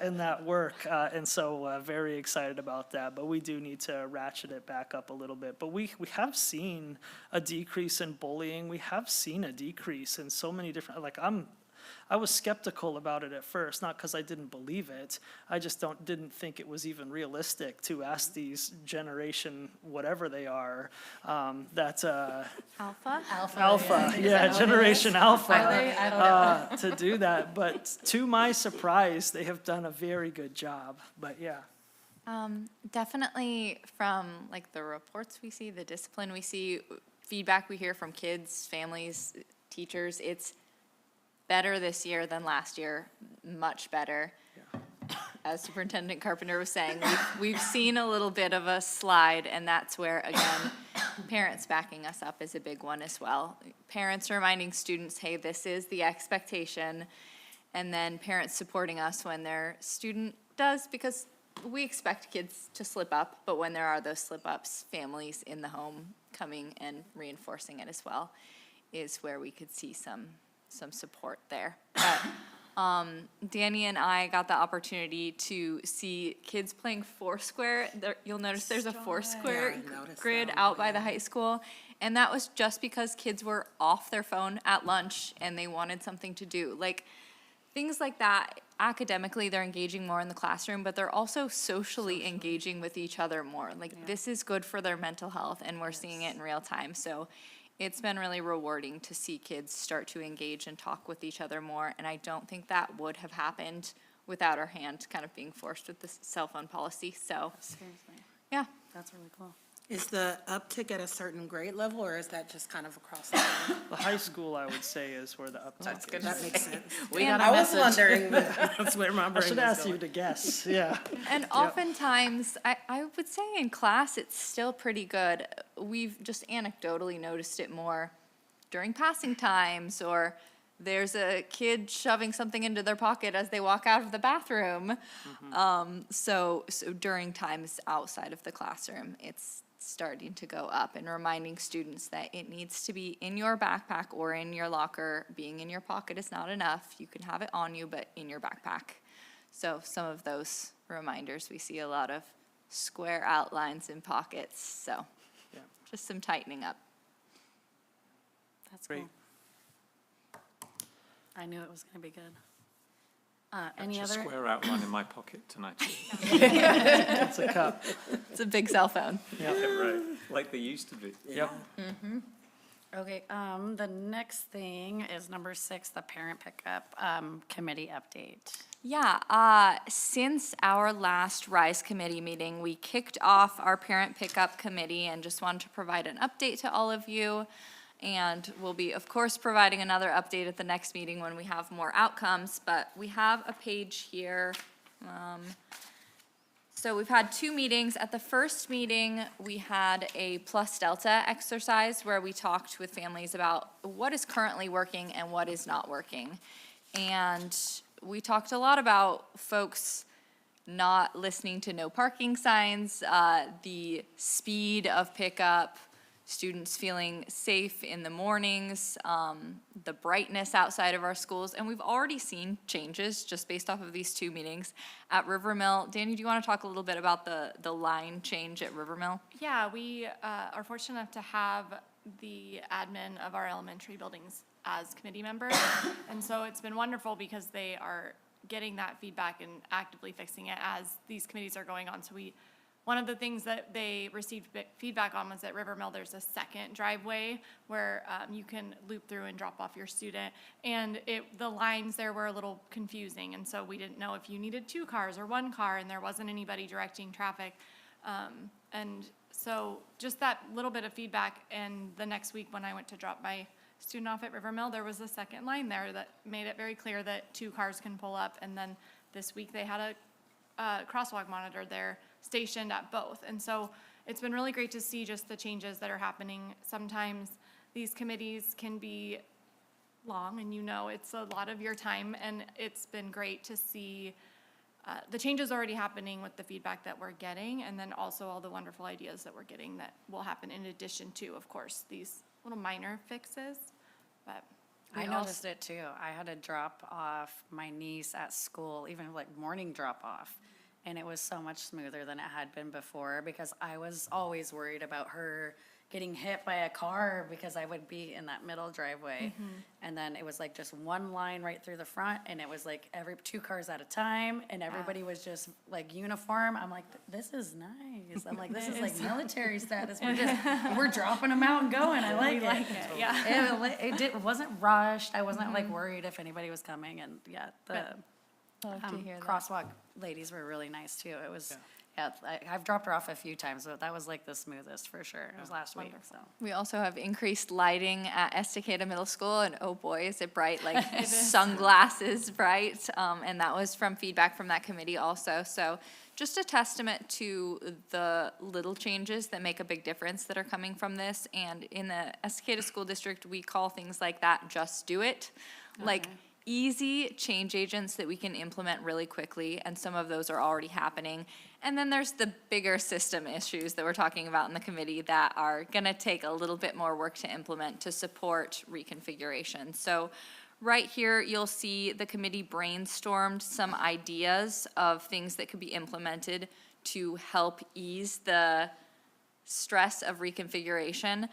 in that work. And so very excited about that. But we do need to ratchet it back up a little bit. But we have seen a decrease in bullying. We have seen a decrease in so many different, I was skeptical about it at first, not because I didn't believe it. I just didn't think it was even realistic to ask these generation, whatever they are, Alpha? Alpha, yeah, Generation Alpha, to do that. But to my surprise, they have done a very good job. But yeah. Definitely from like the reports we see, the discipline we see, feedback we hear from kids, families, teachers, it's better this year than last year, much better. As Superintendent Carpenter was saying, we've seen a little bit of a slide, and that's where, again, parents backing us up is a big one as well. Parents reminding students, hey, this is the expectation, and then parents supporting us when their student does, because we expect kids to slip up, but when there are those slip-ups, families in the home coming and reinforcing it as well is where we could see some support there. But Danny and I got the opportunity to see kids playing Foursquare. You'll notice there's a Foursquare Yeah, I noticed grid that out one, by the high school. And that was just because kids were off their phone at lunch and they wanted something to do. Like, things like that, academically, they're engaging more in the classroom, but they're also socially engaging with each other more. Like, this is good for their mental health, and we're seeing it in real time. So it's been really rewarding to see kids start to engage and talk with each other more, and I don't think that would have happened without our hand kind of being forced with the cell phone policy, so, Seriously, yeah. that's really cool. Is the uptick at a certain grade level, or is that just kind of across the board? The high school, I would say, is where the uptick is. That makes sense. We got a I was message. wondering, that's where my I brain should was ask you going. to guess, yeah. And oftentimes, I would say in class, it's still pretty good. We've just anecdotally noticed it more during passing times, or there's a kid shoving something into their pocket as they walk out of the bathroom. So during times outside of the classroom, it's starting to go up, and reminding students that it needs to be in your backpack or in your locker. Being in your pocket is not enough. You can have it on you, but in your backpack. So some of those reminders, we see a lot of square outlines in pockets, so Yeah. just some tightening up. That's Great. cool. I knew it was gonna be good. That's Any a other? square outline in my pocket tonight. It's a cup, It's a big cell phone. Yeah, right. Like they used to be. yep. Okay, the next thing is number 6, the parent pickup, committee update. Yeah, since our last RISE committee meeting, we kicked off our parent pickup committee and just wanted to provide an update to all of you. And we'll be, of course, providing another update at the next meeting when we have more outcomes, but we have a page here. So we've had 2 meetings. At the first meeting, we had a plus delta exercise where we talked with families about what is currently working and what is not working. And we talked a lot about folks not listening to no parking signs, the speed of pickup, students feeling safe in the mornings, the brightness outside of our schools, and we've already seen changes just based off of these 2 meetings. At Rivermill, Danny, do you want to talk a little bit about the line change at Rivermill? Yeah, we are fortunate enough to have the admin of our elementary buildings as committee members. And so it's been wonderful because they are getting that feedback and actively fixing it as these committees are going on. So one of the things that they received feedback on was at Rivermill, there's a second driveway where you can loop through and drop off your student. And the lines there were a little confusing, and so we didn't know if you needed 2 cars or 1 car, and there wasn't anybody directing traffic. And so just that little bit of feedback, and the next week when I went to drop my student off at Rivermill, there was a second line there that made it very clear that 2 cars can pull up. And then this week they had a crosswalk monitor there stationed at both. And so it's been really great to see just the changes that are happening. Sometimes these committees can be long, and it's a lot of your time, and it's been great to see the changes already happening with the feedback that we're getting, and then also all the wonderful ideas that we're getting that will happen in addition to, of course, these little minor fixes, but. I we also- noticed it too. I had to drop off my niece at school, even like morning drop off. And it was so much smoother than it had been before because I was always worried about her getting hit by a car because I would be in that middle driveway. And then it was like just one line right through the front and it was like every 2 cars at a time and everybody was just like uniform. I'm like, this is nice. I'm like, this is like military status. We're dropping them out and going. I like it. Yeah. It wasn't rushed. I wasn't like worried if anybody was coming and the Love to hear that. crosswalk ladies were really nice too. It was, I've dropped her off a few times, but that was like the smoothest for sure. It was last week, so. We also have increased lighting at Estacada Middle School, and oh boy, is it bright, like sunglasses bright. And that was from feedback from that committee also. So just a testament to the little changes that make a big difference that are coming from this. And in the Estacada School District, we call things like that, just do it. Like easy change agents that we can implement really quickly, and some of those are already happening. And then there's the bigger system issues that we're talking about in the committee that are gonna take a little bit more work to implement to support reconfiguration. So right here, you'll see the committee brainstormed some ideas of things that could be implemented to help ease the stress of reconfiguration.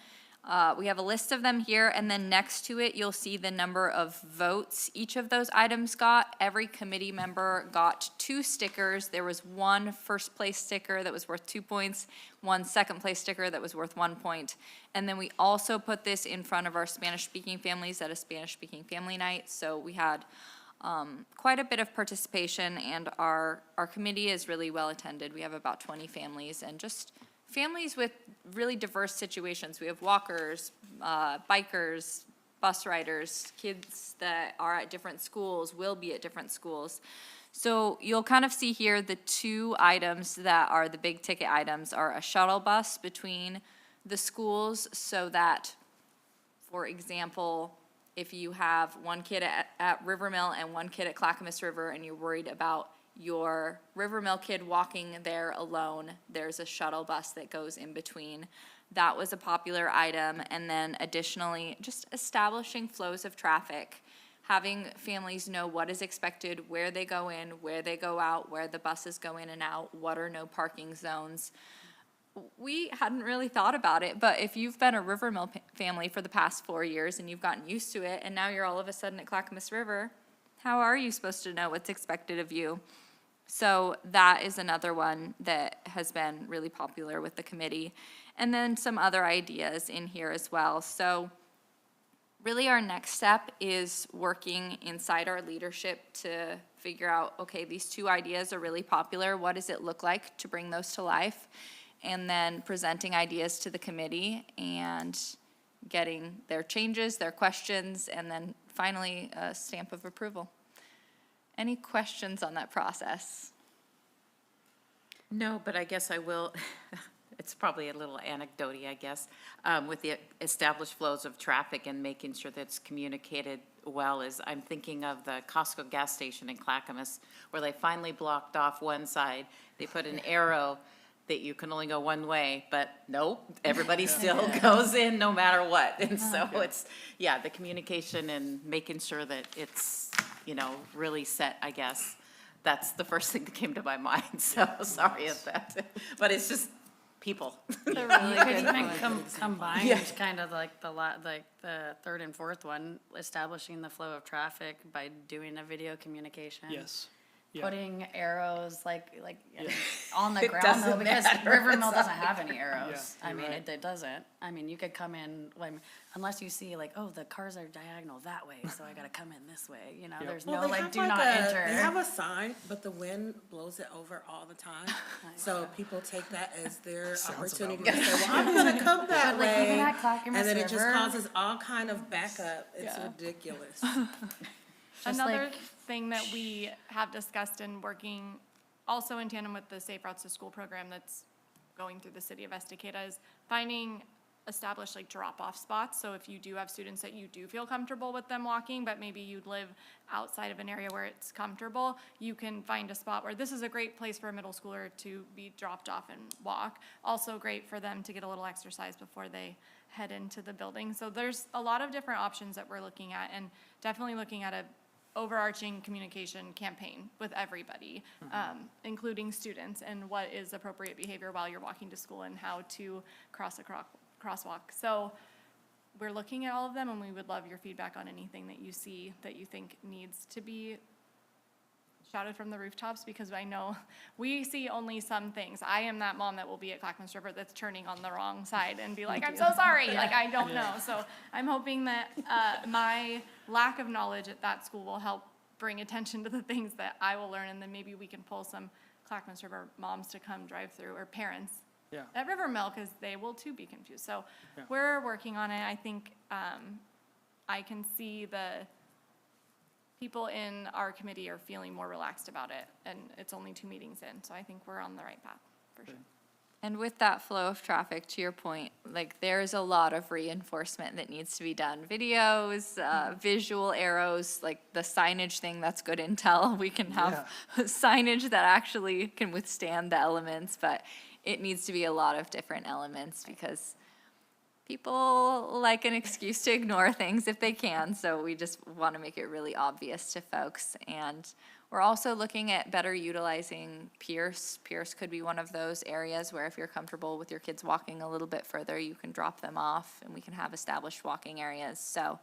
We have a list of them here, and then next to it, you'll see the number of votes each of those items got. Every committee member got 2 stickers. There was 1 first-place sticker that was worth 2 points, 1 second-place sticker that was worth 1 point. And then we also put this in front of our Spanish-speaking families at a Spanish-speaking family night. So we had quite a bit of participation, and our committee is really well-attended. We have about 20 families, and just families with really diverse situations. We have walkers, bikers, bus riders, kids that are at different schools, will be at different schools. So you'll kind of see here the 2 items that are the big ticket items are a shuttle bus between the schools so that, for example, if you have 1 kid at Rivermill and 1 kid at Clackamas River and you're worried about your Rivermill kid walking there alone, there's a shuttle bus that goes in between. That was a popular item. And then additionally, just establishing flows of traffic, having families know what is expected, where they go in, where they go out, where the buses go in and out, what are no parking zones. We hadn't really thought about it, but if you've been a Rivermill family for the past 4 years and you've gotten used to it, and now you're all of a sudden at Clackamas River, how are you supposed to know what's expected of you? So that is another one that has been really popular with the committee. And then some other ideas in here as well. So really our next step is working inside our leadership to figure out, okay, these 2 ideas are really popular. What does it look like to bring those to life? And then presenting ideas to the committee and getting their changes, their questions, and then finally a stamp of approval. Any questions on that process? No, but I guess I will, it's probably a little anecdote-y, I guess, with the established flows of traffic and making sure that it's communicated well is, I'm thinking of the Costco gas station in Clackamas, where they finally blocked off one side. They put an arrow that you can only go one way, but nope, everybody still goes in no matter what. And so it's, the communication and making sure that it's, really set, I guess. That's the first thing that came to my mind, so sorry about that. But it's just people. You could even combine kind of like the 3rd and 4th one, establishing the flow of traffic by doing a video communication. Yes. Yeah. Putting arrows like on the It ground though, doesn't because matter. Rivermill It's doesn't have any arrows. Yeah, I you're mean, right. it doesn't. I mean, you could come in, like, unless you see like, oh, the cars are diagonal that way, so I gotta come in this way, there's Well, no they like, have do like not enter. They have a sign, but the wind blows it over all the time. So people take that as their opportunity to say, well, I'm gonna come that But, like, even way. at Clackamas And then it just River- causes all kind of backup. It's ridiculous. Just Another like- thing that we have discussed and working also in tandem with the Safe Routes to School program that's going through the city of Estacada is finding establish like drop-off spots. So if you do have students that you do feel comfortable with them walking, but maybe you live outside of an area where it's comfortable, you can find a spot where this is a great place for a middle schooler to be dropped off and walk. Also great for them to get a little exercise before they head into the building. So there's a lot of different options that we're looking at, and definitely looking at a overarching communication campaign with everybody, including students, and what is appropriate behavior while you're walking to school and how to cross a crosswalk. So we're looking at all of them, and we would love your feedback on anything that you see that you think needs to be shouted from the rooftops, because I know we see only some things. I am that mom that will be at Clackamas River that's turning on the wrong side and be like, I'm so sorry, like, I don't know. So I'm hoping that my lack of knowledge at that school will help bring attention to the things that I will learn, and then maybe we can pull some Clackamas River moms to come drive through, or parents Yeah. at River Mill, because they will too be confused. So Yeah. we're working on it. I think I can see the people in our committee are feeling more relaxed about it, and it's only 2 meetings in, so I think we're on the right path, for sure. And with that flow of traffic, to your point, like, there's a lot of reinforcement that needs to be done. Videos, visual arrows, like the signage thing, that's good intel. We can have signage that actually can withstand the elements, but it needs to be a lot of different elements, because people like an excuse to ignore things if they can, so we just want to make it really obvious to folks. And we're also looking at better utilizing Pierce. Pierce could be one of those areas where if you're comfortable with your kids walking a little bit further, you can drop them off, and we can have established walking areas. So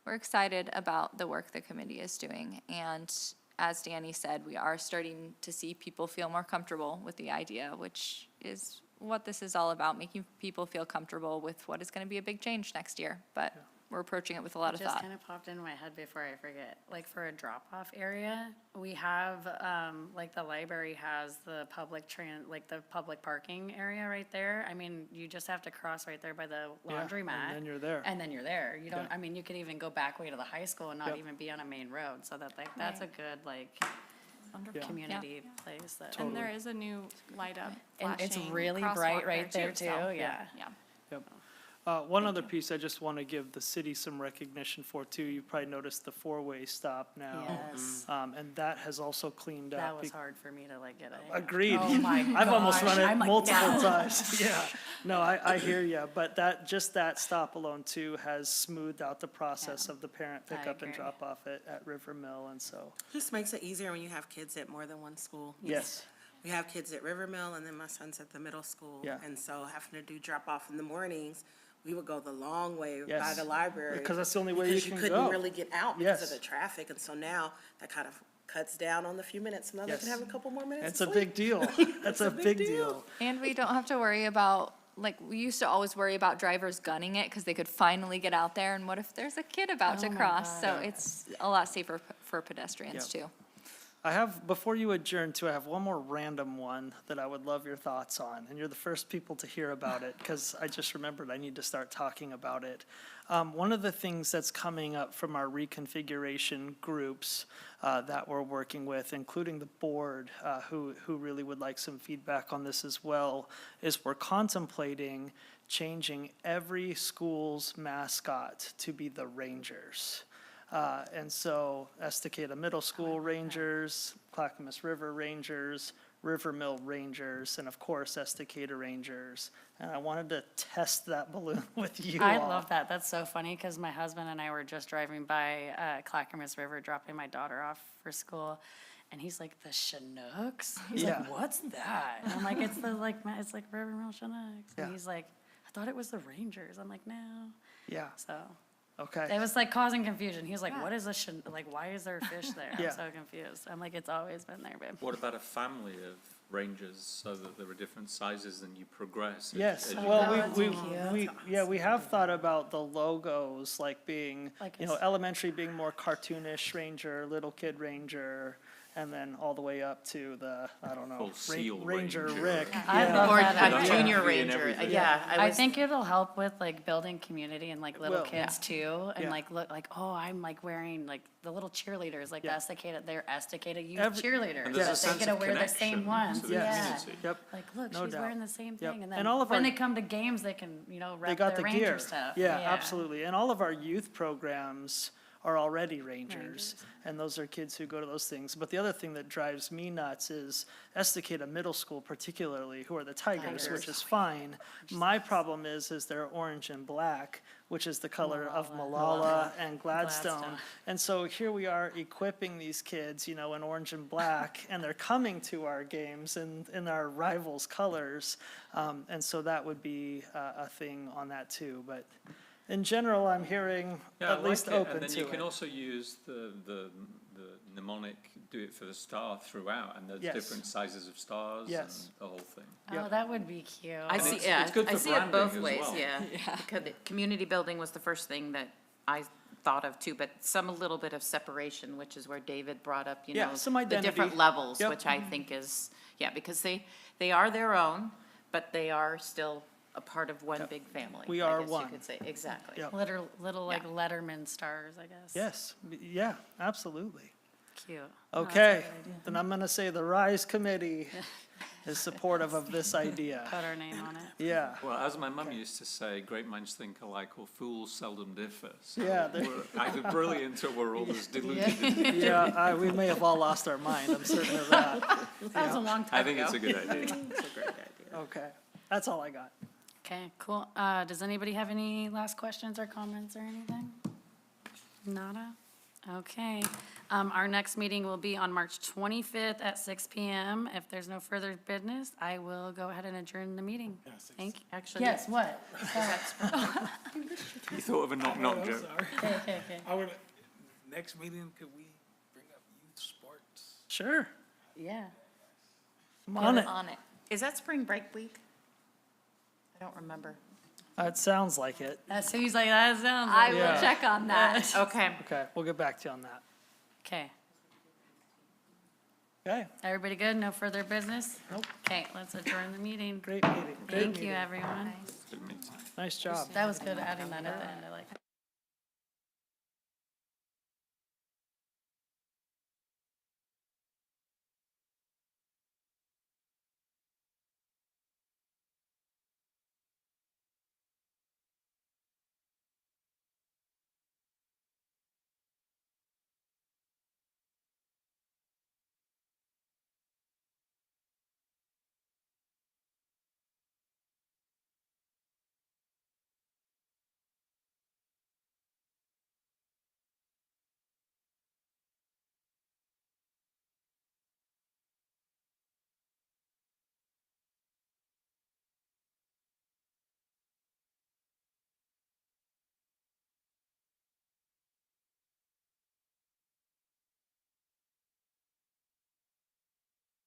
we're excited about the work the committee is doing. And as Danny said, we are starting to see people feel more comfortable with the idea, which is what this is all about, making people feel comfortable with what is going to be a big change next year. But we're approaching it with a lot of Just thought. kind of popped into my head before I forget, like for a drop-off area, we have, like the library has the public like the public parking area right there. I mean, you just have to cross right there by the laundromat. And then you're there. And then you're there. You don't, Yeah. I mean, you could even go back way to the high school and not Yep. even be on a main road, so that like, that's a good like Wonderful. community place that. And there is a new light up And flashing it's really crosswalk bright right there so, too, yeah. Yeah. Yep. One other piece I just want to give the city some recognition for too. You probably noticed the four-way stop now. Yes. And that has also cleaned up. That was hard for me to like get a. Agreed. Oh my I've almost gosh. run it I'm like, multiple no. times. Yeah. No, I hear you. But just that stop alone too has smoothed out the process Yeah. of the parent I pickup and agree. drop off at River Mill. And so, Just makes it easier when you have kids at more than one school. yes. We have kids at River Mill, and then my son's at the middle school. Yeah. And so having to do drop-off in the mornings, we would go the long way by Yes. the library. Because that's the only way you Because can you go. couldn't really get out because of Yes. the traffic, and so now that kind of cuts down on the few minutes, and now they Yes. can have a couple more minutes It's of a sleep. big deal. That's a big deal. And we don't have to worry about, like, we used to always worry about drivers gunning it because they could finally get out there, and what if there's a kid about to Oh my cross? So God. it's a lot safer for pedestrians Yep. too. I have, before you adjourn too, I have one more random one that I would love your thoughts on. And you're the first people to hear about it because I just remembered I need to start talking about it. One of the things that's coming up from our reconfiguration groups that we're working with, including the board, who really would like some feedback on this as well, is we're contemplating changing every school's mascot to be the Rangers. And so Estacada Middle School Rangers, Clackamas River Rangers, River Mill Rangers, and of course Estacada Rangers. And I wanted to test that balloon with you I all. love that. That's so funny because my husband and I were just driving by Clackamas River, dropping my daughter off for school. And he's like, the Chinooks? He's Yeah. like, what's that? And I'm like, it's like River Mill Chinooks. Yeah. And he's like, I thought it was the Rangers. I'm like, no. Yeah, So okay. it was like causing confusion. He was like, what is a like, why is there a fish there? Yeah. I'm so confused. I'm like, it's always been there, babe. What about a family of rangers so that there are different sizes and you progress? Yes, as you well, go? we have thought about the logos like being, Like you know, it's- elementary being more cartoonish ranger, little kid ranger, and then all the way up to the, I don't know, Full seal Ranger ranger. Rick. I Yeah. love Or that a idea. junior Yeah. ranger, Everything. yeah, I was. think it'll help with like building community and like little Will. kids too, and Yeah. like look like, oh, I'm like wearing like the little cheerleaders, like the Yeah. Estacada, they're Estacada youth Every- cheerleaders. And there's a They sense get to of wear the same connection ones, to the yeah. community. Yep, Like, look, No she's doubt. wearing the same Yep. thing, and And then all of when our- they come to games, they can, you know, they rep got their the Ranger gear. stuff. Yeah, absolutely. And all of our youth programs are already Rangers, and those are kids who go to those things. But the other thing that drives me nuts is Estacada Middle School particularly, who are the Tigers, which is fine. My problem is they're orange and black, which is the color of Malala and Gladstone. Gladstone. And so here we are equipping these kids, you know, in orange and black, and they're coming to our games in our rivals' colors. And so that would be a thing on that too. But in general, I'm hearing Yeah, I at least like it. open And then to you can it. also use the mnemonic, do it for the star throughout, and there's Yes. different sizes of stars and Yes. the whole thing. Oh, Yep. that would be cute. I And see, it's- yeah, it's good I for see it both branding as ways, well. yeah. Because the community building was the first thing that I thought of too, but some little bit of separation, which is where David brought up, you Yeah, know, some the identity. different levels, Yep. which I think is, yeah, because they are their own, but they are still a part of one big family. We I are guess you one. could say, exactly. Yep. Little like Letterman stars, I guess. Yes, yeah, absolutely. Cute. Oh, that's a Okay, good idea. then I'm gonna say the RISE committee is supportive of this idea. Put our name on it. Yeah, Well, as my mum used to say, great minds think alike or fools seldom differ. So Yeah, there- we're either brilliant or we're all as deluded. yeah, we may have all lost our mind, I'm certain of that. That was a long time I ago. think it's a good idea. It's a great idea. Okay, that's all I got. Okay, cool. Does anybody have any last questions or comments or anything? Nada? Okay. Our next meeting will be on March 25th at 6 PM. If there's no further business, I will go ahead and adjourn the meeting. Thank you. Actually, Yes, what? You thought of a knock-knock joke. Okay, okay, okay. I would, next meeting, could we bring up youth sports? Sure, Yeah. I'm on it. On it. is that spring break week? I don't remember. It sounds like it. That seems like, that sounds I like. will Yeah. check on that. Okay. Okay, we'll get back to you on that. Okay. Okay, Everybody good? No further business? Nope. Okay, let's adjourn the meeting. great meeting. Great Thank you, meeting. everyone. Good meeting. Nice job. That was good adding that at the end. I like it.